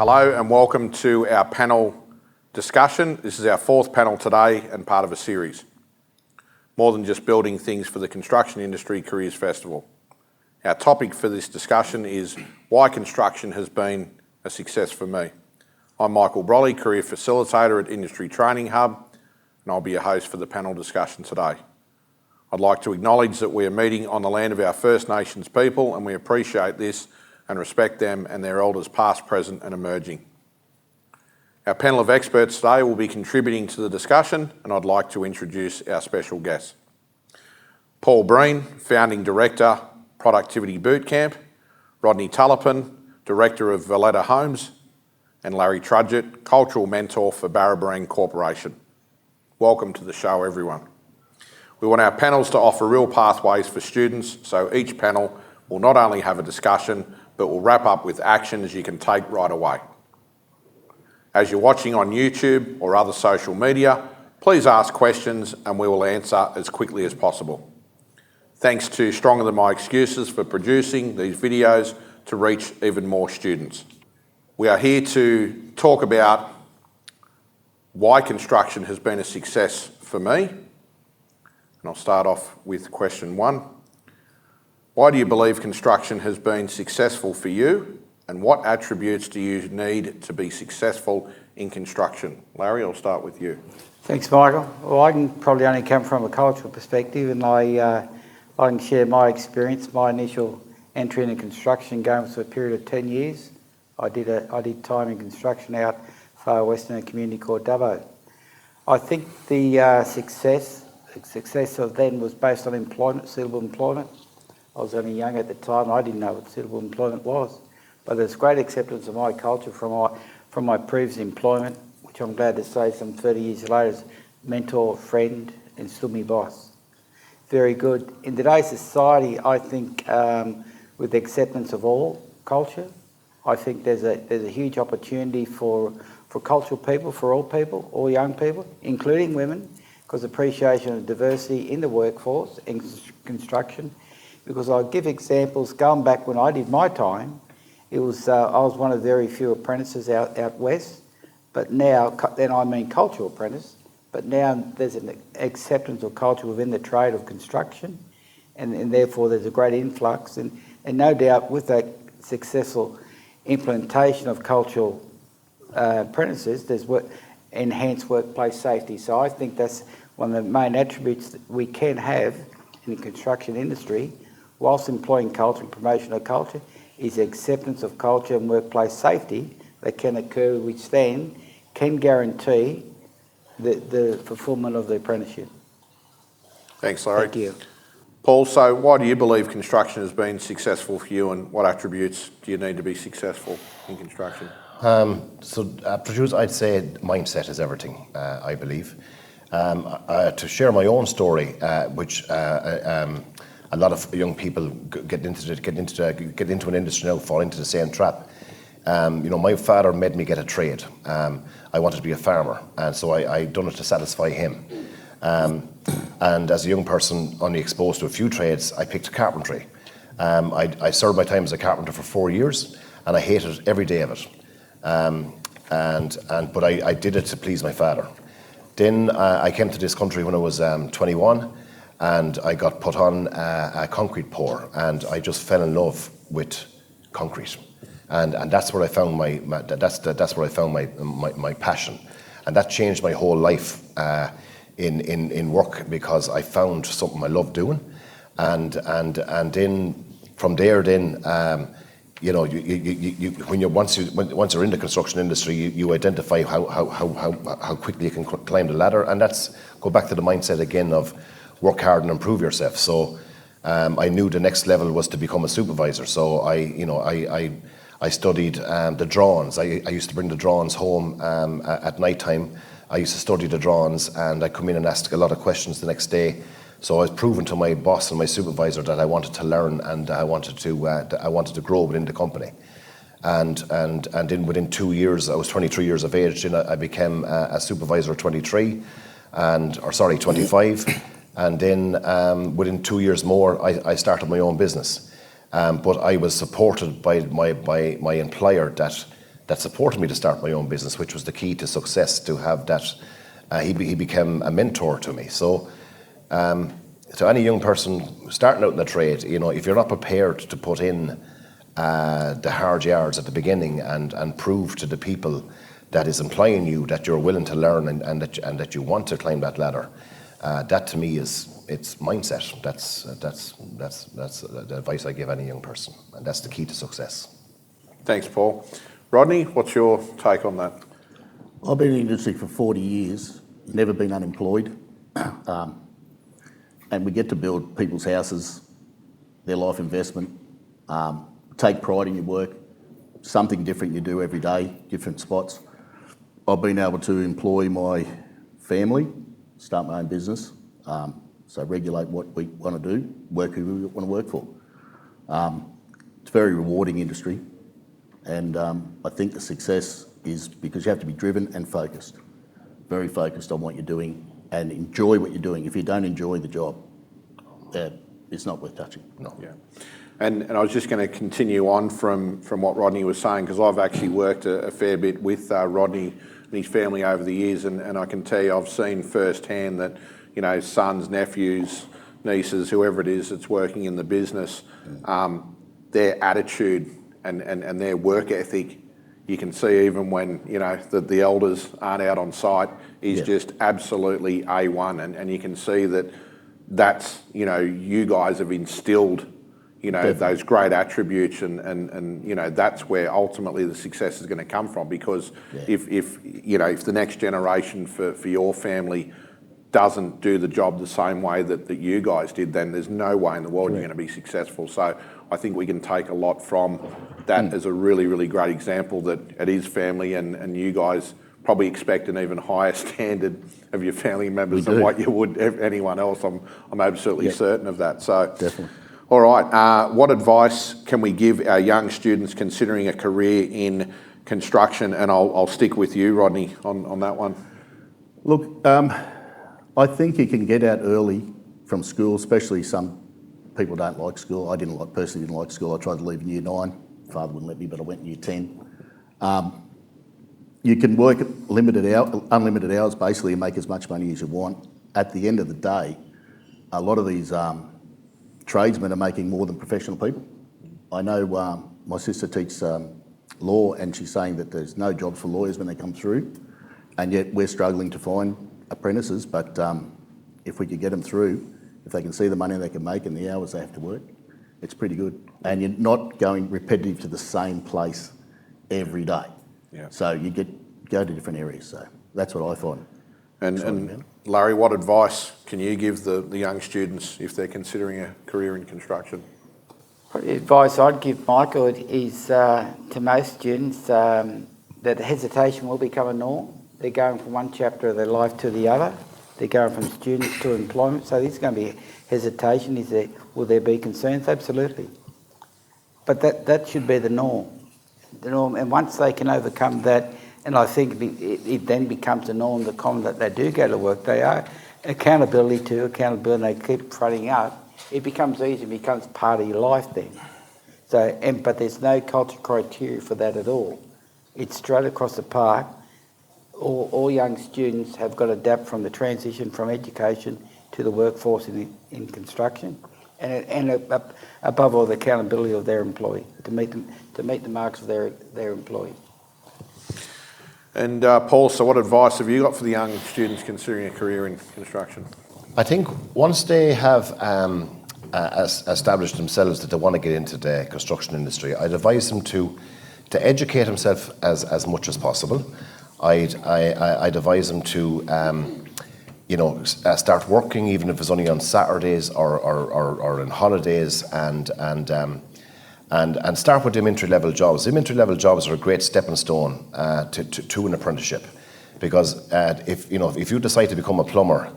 Hello and welcome to our panel discussion. This is our fourth panel today and part of a series. More than just building things for the Construction Industry Careers Festival. Our topic for this discussion is why construction has been a success for me. I'm Michael Brolly, Career Facilitator at Industry Training Hub, and I'll be your host for the panel discussion today. I'd like to acknowledge that we are meeting on the land of our First Nations people, and we appreciate this and respect them and their elders past, present and emerging. Our panel of experts today will be contributing to the discussion, and I'd like to introduce our special guests. Paul Breen, Founding Director, Productivity Bootcamp, Rodney Tullipan, Director of Valletta Homes, and Larry Trudgett, Cultural Mentor for Breen Corporation. Welcome to the show, everyone. We want our panels to offer real pathways for students, so each panel will not only have a discussion, but will wrap up with actions you can take right away. As you're watching on YouTube or other social media, please ask questions and we will answer as quickly as possible. Thanks to Stronger Than My Excuses for producing these videos to reach even more students. We are here to talk about why construction has been a success for me. And I'll start off with question one. Why do you believe construction has been successful for you, and what attributes do you need to be successful in construction? Larry, I'll start with you. Thanks, Michael. Well, I can probably only come from a cultural perspective, and I can share my experience. My initial entry into construction going for a period of 10 years. I did time in construction out far west in a community called Dubbo. I think the success of then was based on employment, suitable employment. I was only young at the time. I didn't know what suitable employment was. But there's great acceptance of my culture from my previous employment, which I'm glad to say some 30 years later as mentor, friend, and still my boss. Very good. In today's society, I think with the acceptance of all culture, I think there's a huge opportunity for cultural people, for all young people, including women, because appreciation of diversity in the workforce, in construction. Because I'll give examples, going back when I did my time, I was one of very few apprentices out west, but now, then I mean cultural apprentice, but now there's an acceptance of culture within the trade of construction, and therefore there's a great influx, and no doubt with that successful implementation of cultural apprentices, there's enhanced workplace safety. So I think that's one of the main attributes that we can have in the construction industry, whilst employing culture and promotion of culture, is acceptance of culture and workplace safety that can occur, which then can guarantee the fulfilment of the apprenticeship. Thanks, Larry. Thank you. Paul, so why do you believe construction has been successful for you, and what attributes do you need to be successful in construction? Produce, I'd say mindset is everything, I believe. To share my own story, which a lot of young people get into an industry now, fall into the same trap. My father made me get a trade. I wanted to be a farmer, and so I done it to satisfy him. And as a young person, only exposed to a few trades, I picked carpentry. I served my time as a carpenter for 4 years, and I hated every day of it. But I did it to please my father. Then I came to this country when I was 21. And I got put on a concrete pour, and I just fell in love with concrete, and that's where I found that's where I found my passion, and that changed my whole life in work, because I found something I love doing, and then from there once you're in the construction industry, you identify how quickly you can climb the ladder, and that's go back to the mindset again of work hard and improve yourself. So I knew the next level was to become a supervisor. So I studied the drawings. I used to bring the drawings home at night time. I used to study the drawings, and I'd come in and ask a lot of questions the next day. So I was proving to my boss and my supervisor that I wanted to learn, and I wanted to grow within the company. And then within 2 years, I was 23 years of age. Then I became a supervisor at 25. And then within 2 years more, I started my own business. But I was supported by my employer that that supported me to start my own business, which was the key to success, to have that. He became a mentor to me. So to any young person starting out in the trade, if you're not prepared to put in the hard yards at the beginning and prove to the people that is employing you that you're willing to learn and that you want to climb that ladder, that to me it's mindset. That's the advice I give any young person, and that's the key to success. Thanks, Paul. Rodney, what's your take on that? I've been in the industry for 40 years, never been unemployed, and we get to build people's houses, their life investment, take pride in your work, something different you do every day, different spots. I've been able to employ my family, start my own business, so regulate what we want to do, work who we want to work for. It's a very rewarding industry, and I think the success is because you have to be driven and focused, very focused on what you're doing and enjoy what you're doing. If you don't enjoy the job, it's not worth touching. No. Yeah. And I was just going to continue on from what Rodney was saying, because I've actually worked a fair bit with Rodney and his family over the years, and I can tell you I've seen firsthand that, sons, nephews, nieces, whoever it is that's working in the business, their attitude and their work ethic, you can see even when, the elders aren't out on site, is just absolutely A1. And you can see that's, you guys have instilled, those great attributes and that's where ultimately the success is going to come from, because if the next generation for your family doesn't do the job the same way that you guys did, then there's no way in the world you're going to be successful. So I think we can take a lot from that as a really, really great example that it is family, and you guys probably expect an even higher standard of your family members than what you would anyone else. I'm absolutely certain of that. So definitely. All right. What advice can we give our young students considering a career in construction? And I'll stick with you, Rodney, on that one. Look, I think you can get out early from school, especially some people don't like school. I personally didn't like school. I tried to leave in year 9. Father wouldn't let me, but I went in year 10. You can work unlimited hours basically, and make as much money as you want. At the end of the day, a lot of these tradesmen are making more than professional people. I know my sister teaches law, and she's saying that there's no jobs for lawyers when they come through, and yet we're struggling to find apprentices. But if we could get them through, if they can see the money they can make and the hours they have to work, it's pretty good. And you're not going repetitive to the same place every day. Yeah. So you go to different areas. So that's what I find. And Larry, what advice can you give the young students if they're considering a career in construction? The advice I'd give Michael is to most students that hesitation will become a norm. They're going from one chapter of their life to the other. They're going from students to employment. So there's going to be hesitation. Will there be concerns? Absolutely. But that should be the norm. And once they can overcome that, and I think it then becomes the norm, the common that they do go to work, they are accountability, and they keep fronting up, it becomes easy, it becomes part of your life then. But there's no culture criteria for that at all. It's straight across the park. All young students have got to adapt from the transition from education to the workforce in construction, and above all, the accountability of their employee to meet the marks of their employee. And Paul, so what advice have you got for the young students considering a career in construction? I think once they have established themselves that they want to get into the construction industry, I'd advise them to educate themselves as much as possible. I'd advise them to start working, even if it's only on Saturdays or on holidays, and start with them entry-level jobs. Them entry-level jobs are a great stepping stone to an apprenticeship, because if you decide to become a plumber,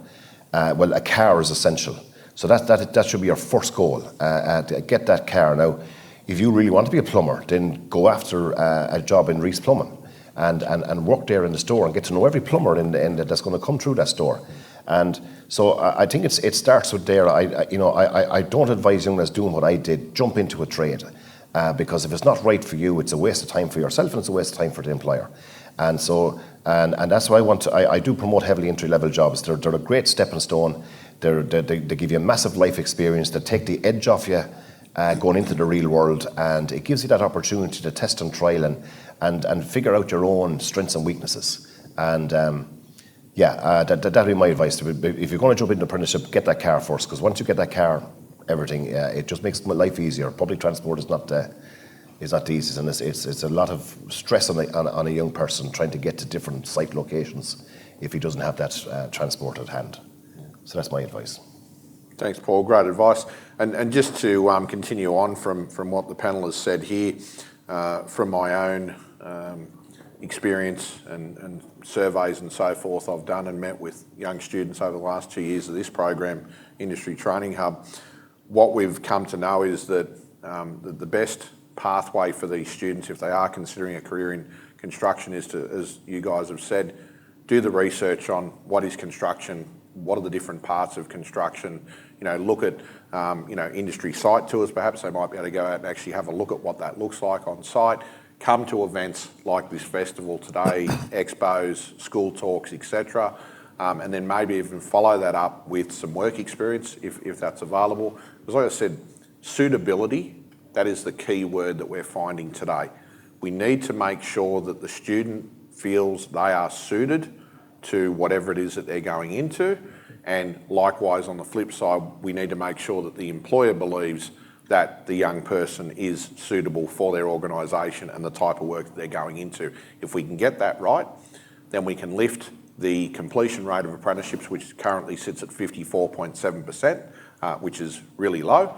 well, a car is essential. So that should be your first goal, to get that car. Now, if you really want to be a plumber, then go after a job in Reese Plumbing and work there in the store and get to know every plumber that's going to come through that store. And so I think it starts with there. I don't advise young lads doing what I did, jump into a trade. because if it's not right for you, it's a waste of time for yourself and it's a waste of time for the employer. And so, and that's why I do promote heavily entry-level jobs. They're a great stepping stone. They give you a massive life experience. They take the edge off you going into the real world, and it gives you that opportunity to test and trial and figure out your own strengths and weaknesses. And that'd be my advice. If you're going to jump into apprenticeship, get that car first, because once you get that car, everything it just makes life easier. Public transport is not the easiest, and it's a lot of stress on a young person trying to get to different site locations if he doesn't have that transport at hand. So that's my advice. Thanks, Paul. Great advice. And just to continue on from what the panel has said here, from my own experience and surveys and so forth I've done and met with young students over the last 2 years of this program, Industry Training Hub, what we've come to know is that the best pathway for these students, if they are considering a career in construction, is to, as you guys have said, do the research on what is construction, what are the different parts of construction, look at industry site tours. Perhaps they might be able to go out and actually have a look at what that looks like on site, come to events like this festival today, expos, school talks, etc., and then maybe even follow that up with some work experience if that's available. Because like I said, suitability, that is the key word that we're finding today. We need to make sure that the student feels they are suited to whatever it is that they're going into, and likewise on the flip side, we need to make sure that the employer believes that the young person is suitable for their organisation and the type of work that they're going into. If we can get that right, then we can lift the completion rate of apprenticeships, which currently sits at 54.7%, which is really low.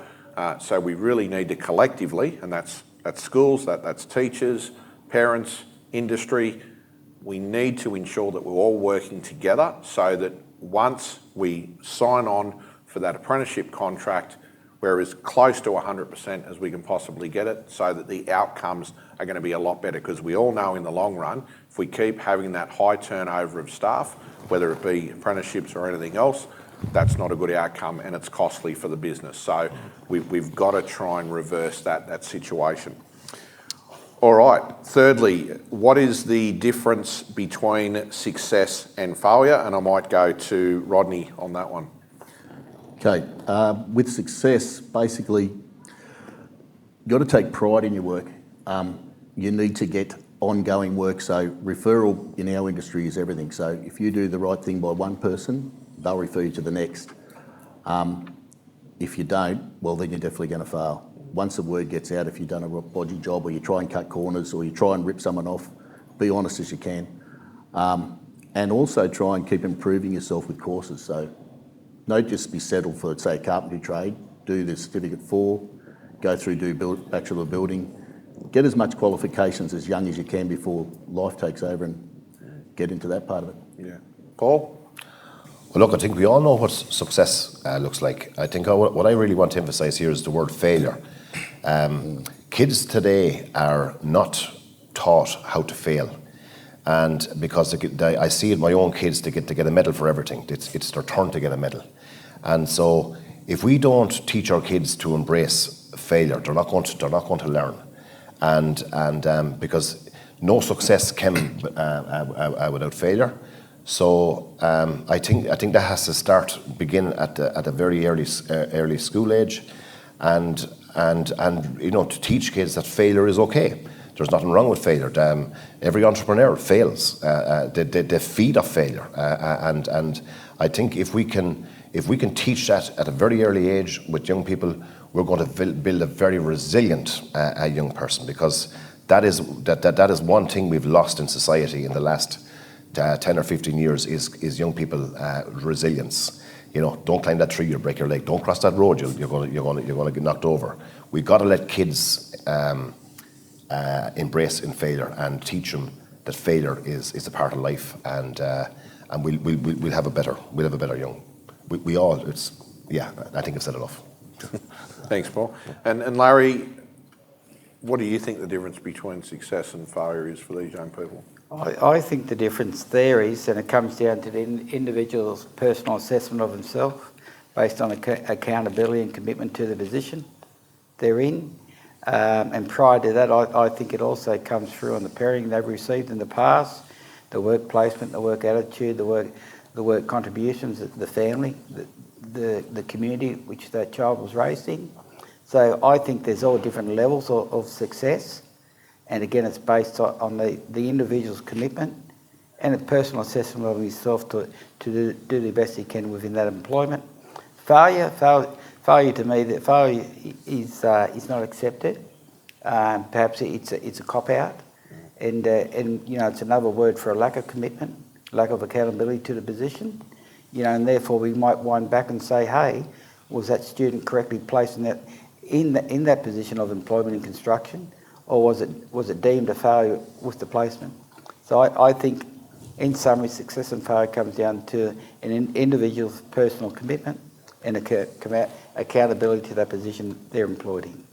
So we really need to collectively, and that's schools, that's teachers, parents, industry, we need to ensure that we're all working together so that once we sign on for that apprenticeship contract, we're as close to 100% as we can possibly get it, so that the outcomes are going to be a lot better. Because we all know in the long run, if we keep having that high turnover of staff, whether it be apprenticeships or anything else, that's not a good outcome and it's costly for the business. So we've got to try and reverse that situation. All right, thirdly, what is the difference between success and failure? And I might go to Rodney on that one. Okay, with success, basically, you've got to take pride in your work. You need to get ongoing work, so referral in our industry is everything. So if you do the right thing by one person, they'll refer you to the next. If you don't, well, then you're definitely going to fail. Once the word gets out, if you've done a bodgy job, or you try and cut corners, or you try and rip someone off, be honest as you can. And also try and keep improving yourself with courses. So don't just be settled for, say, a carpentry trade. Do the Certificate 4, go through, do Bachelor of Building. Get as much qualifications as young as you can before life takes over, and get into that part of it. Yeah. Paul? Well, look, I think we all know what success looks like. I think what I really want to emphasise here is the word failure. Kids today are not taught how to fail, and because I see it, my own kids, to get a medal for everything. It's their turn to get a medal, and so if we don't teach our kids to embrace failure, they're not going to learn, and because no success came without failure. So I think that has to begin at a very early school age, and to teach kids that failure is okay. There's nothing wrong with failure. Every entrepreneur fails. They feed off failure, and I think if we can teach that at a very early age with young people, we're going to build a very resilient young person, because that is one thing we've lost in society in the last 10 or 15 years is young people resilience. Don't climb that tree, you'll break your leg. Don't cross that road, you're going to get knocked over. We've got to let kids embrace in failure and teach them that failure is a part of life, and we'll have a better young. I think I've said enough. Thanks, Paul. And Larry, what do you think the difference between success and failure is for these young people? I think the difference there is, and it comes down to the individual's personal assessment of himself based on accountability and commitment to the position they're in. And prior to that, I think it also comes through on the parenting they've received in the past, the work placement, the work attitude, the work contributions, the family, the community which that child was raised in. So I think there's all different levels of success. And again, it's based on the individual's commitment and a personal assessment of himself to do the best he can within that employment. Failure to me, that failure is not accepted. Perhaps it's a cop-out. And it's another word for a lack of commitment, lack of accountability to the position. And therefore we might wind back and say, hey, was that student correctly placed in that position of employment in construction, or was it deemed a failure with the placement? So I think, in summary, success and failure comes down to an individual's personal commitment and accountability to that position they're employed in.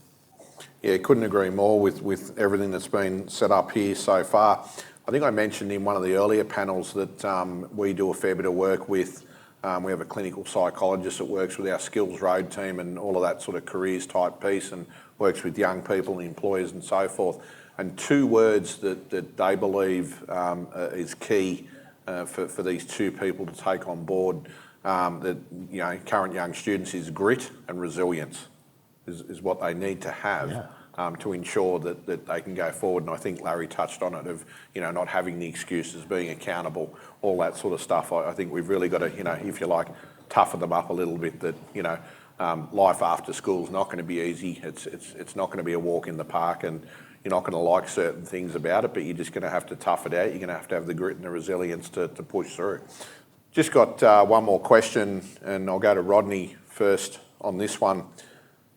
Yeah, couldn't agree more with everything that's been set up here so far. I think I mentioned in one of the earlier panels that we do a fair bit of work with. We have a clinical psychologist that works with our Skills Road team and all of that sort of careers type piece, and works with young people and employers and so forth. And two words that they believe is key for these two people to take on board that current young students is grit and resilience is what they need to have to ensure that they can go forward. And I think Larry touched on it of not having the excuses, being accountable, all that sort of stuff. I think we've really got to if you like toughen them up a little bit. That life after school is not going to be easy. It's not going to be a walk in the park, and you're not going to like certain things about it, but you're just going to have to tough it out. You're going to have the grit and the resilience to push through. Just got one more question, and I'll go to Rodney first on this one.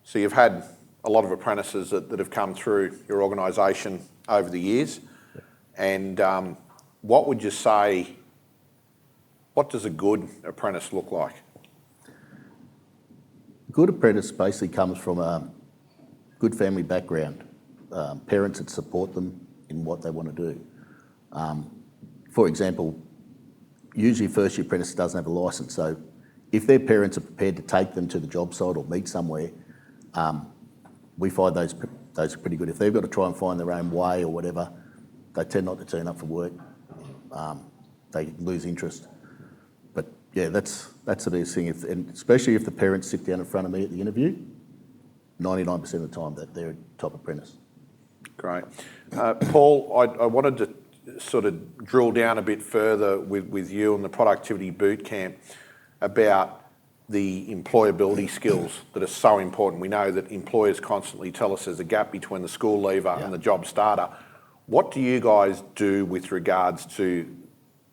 So you've had a lot of apprentices that have come through your organisation over the years, and what would you say, what does a good apprentice look like? Good apprentice basically comes from a good family background, parents that support them in what they want to do. For example, usually first year apprentice doesn't have a licence, so if their parents are prepared to take them to the job site or meet somewhere, we find those are pretty good. If they've got to try and find their own way or whatever, they tend not to turn up for work. They lose interest. But yeah, that's the biggest thing. And especially if the parents sit down in front of me at the interview, 99% of the time that they're a top apprentice. Great. Paul, I wanted to sort of drill down a bit further with you on the productivity boot camp about the employability skills that are so important. We know that employers constantly tell us there's a gap between the school leaver and the job starter. What do you guys do with regards to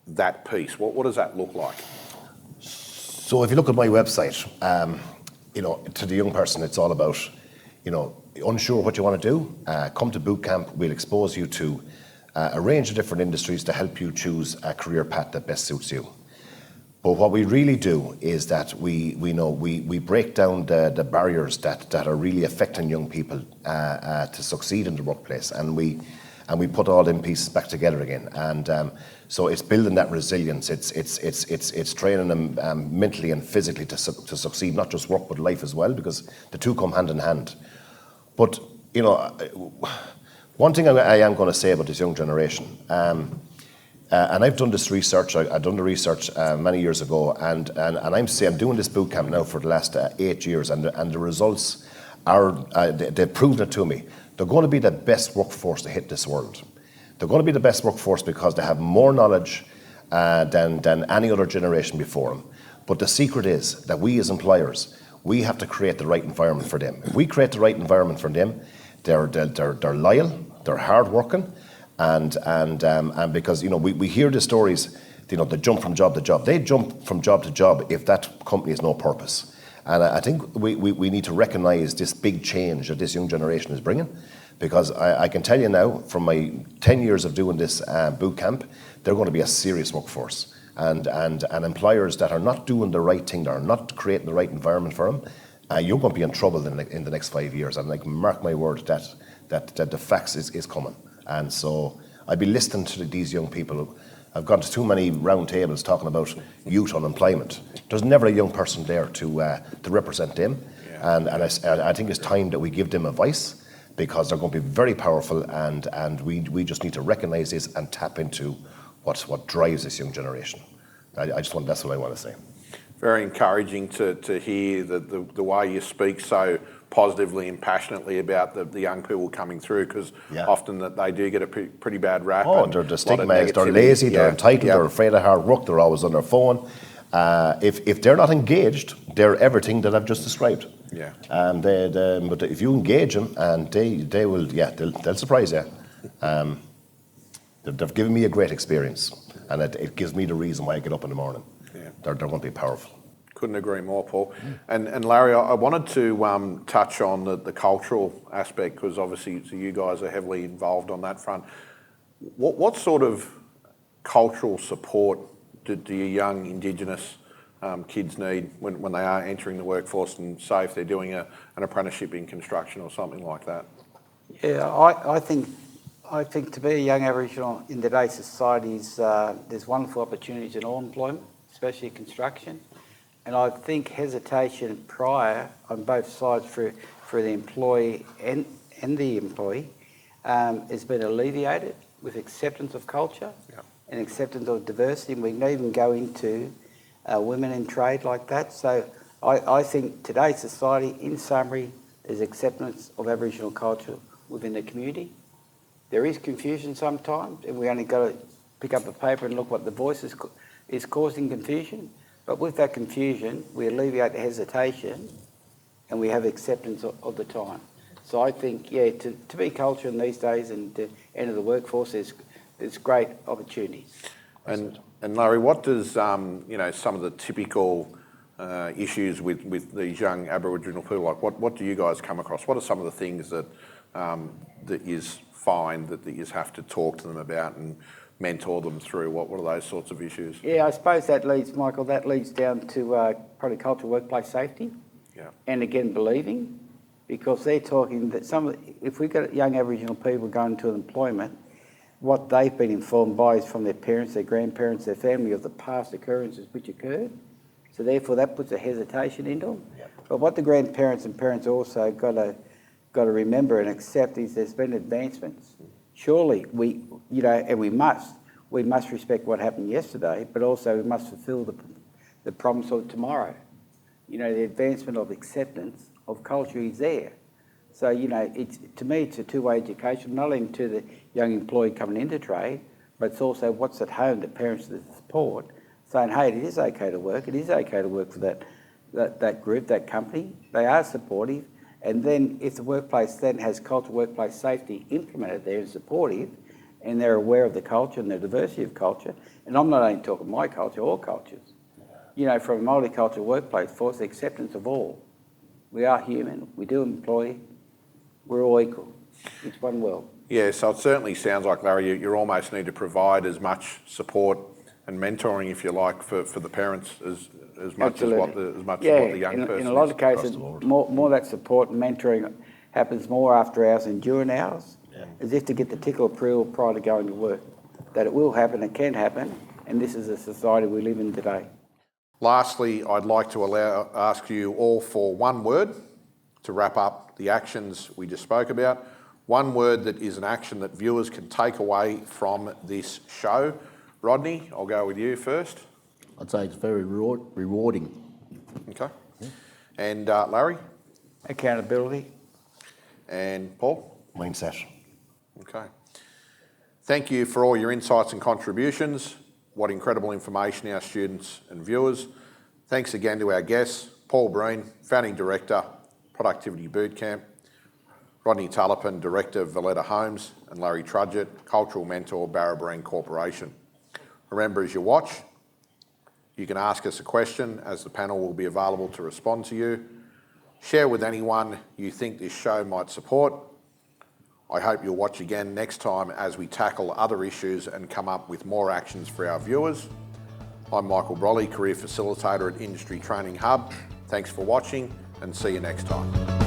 that piece? What does that look like? So if you look at my website, to the young person, it's all about, unsure what you want to do, come to boot camp. We'll expose you to a range of different industries to help you choose a career path that best suits you. But what we really do is that we break down the barriers that are really affecting young people to succeed in the workplace, and we put all them pieces back together again. And so it's building that resilience. It's training them mentally and physically to succeed, not just work but life as well, because the two come hand in hand. But one thing I am going to say about this young generation. And I've done this research. I've done the research many years ago, and I'm doing this boot camp now for the last 8 years, and the results are they've proven it to me. They're going to be the best workforce to hit this world. They're going to be the best workforce because they have more knowledge than any other generation before them. But the secret is that we as employers, we have to create the right environment for them. If we create the right environment for them, they're loyal, they're hardworking. And because we hear the stories, they jump from job to job. They jump from job to job if that company has no purpose. And I think we need to recognise this big change that this young generation is bringing, because I can tell you now, from my 10 years of doing this boot camp, they're going to be a serious workforce. And employers that are not doing the right thing, that are not creating the right environment for them, you're going to be in trouble in the next 5 years. And mark my word, that the facts is coming. And so I'd be listening to these young people. I've gone to too many round tables talking about youth unemployment. There's never a young person there to represent them. Yeah. And I think it's time that we give them a voice, because they're going to be very powerful, and we just need to recognise this and tap into what drives this young generation. That's what I want to say. Very encouraging to hear the way you speak so positively and passionately about the young people coming through, because often that they do get a pretty bad rap. Oh, and the stigma is they're lazy, they're entitled, they're afraid of hard work, they're always on their phone. If they're not engaged, they're everything that I've just described. Yeah. And but if you engage them, and they will, they'll surprise you. They've given me a great experience, and it gives me the reason why I get up in the morning. Yeah. They're going to be powerful. Couldn't agree more, Paul. And Larry, I wanted to touch on the cultural aspect, because obviously you guys are heavily involved on that front. What sort of cultural support do your young Indigenous kids need when they are entering the workforce, and say if they're doing an apprenticeship in construction or something like that? Yeah, I think to be a young Aboriginal in today's society there's wonderful opportunities in all employment, especially construction. And I think hesitation prior on both sides for the employee and the employee has been alleviated with acceptance of culture and acceptance of diversity. And we can even go into women in trade like that. So I think today's society, in summary, there's acceptance of Aboriginal culture within the community. There is confusion sometimes, and we only got to pick up a paper and look what the voice is causing confusion. But with that confusion, we alleviate the hesitation, and we have acceptance of the time. So I think, to be culture in these days and to enter the workforce, there's great opportunities. And Larry, what does some of the typical issues with these young Aboriginal people, like what do you guys come across? What are some of the things that you find that you have to talk to them about and mentor them through? What are those sorts of issues? Yeah, I suppose that leads down to probably cultural workplace safety. Yeah. And again, believing, because they're talking that if we've got young Aboriginal people going to employment, what they've been informed by is from their parents, their grandparents, their family, of the past occurrences which occurred. So therefore that puts a hesitation into them. Yep. But what the grandparents and parents also got to remember and accept is there's been advancements. Surely we must respect what happened yesterday, but also we must fulfil the promise of tomorrow. The advancement of acceptance of culture is there. So, to me, it's a two-way education, not only to the young employee coming into trade, but it's also what's at home, the parents that support, saying, hey, it is okay to work, for that group, that company. They are supportive. And then if the workplace then has cultural workplace safety implemented there and supportive, and they're aware of the culture and the diversity of culture, and I'm not only talking my culture, all cultures, from a multicultural workplace force, the acceptance of all. We are human, we do employ, we're all equal. It's one world. Yeah, so it certainly sounds like, Larry, you almost need to provide as much support and mentoring, if you like, for the parents as much as what the young person is. In a lot of cases, more that support and mentoring happens more after hours and during hours, as if to get the tickle approval prior to going to work. That it will happen, it can happen, and this is the society we live in today. Lastly, I'd like to ask you all for one word to wrap up the actions we just spoke about. One word that is an action that viewers can take away from this show. Rodney, I'll go with you first. I'd say it's very rewarding. Okay. Yeah. And Larry? Accountability. And Paul? Mindset. Okay. Thank you for all your insights and contributions. What incredible information, our students and viewers. Thanks again to our guests, Paul Breen, Founding Director, Productivity Bootcamp, Rodney Tullipan, Director of Valletta Homes, and Larry Trudgett, Cultural Mentor, Breen Corporation. Remember, as you watch, you can ask us a question, as the panel will be available to respond to you. Share with anyone you think this show might support. I hope you'll watch again next time as we tackle other issues and come up with more actions for our viewers. I'm Michael Brolly, Career Facilitator at Industry Training Hub. Thanks for watching, and see you next time.